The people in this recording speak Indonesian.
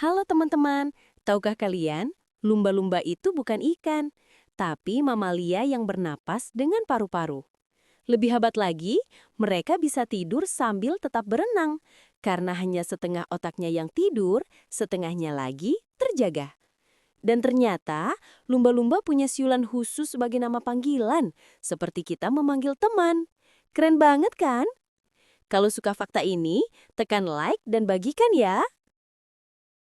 Halo teman-teman, tahukah kalian, lumba-lumba itu bukan ikan, tapi mamalia yang bernapas dengan paru-paru. Lebih hebat lagi, mereka bisa tidur sambil tetap berenang, karena hanya setengah otaknya yang tidur, setengahnya lagi terjaga. Dan ternyata, lumba-lumba punya siulan khusus sebagai nama panggilan, seperti kita memanggil teman. Keren banget kan? Kalau suka fakta ini, tekan like dan bagikan ya.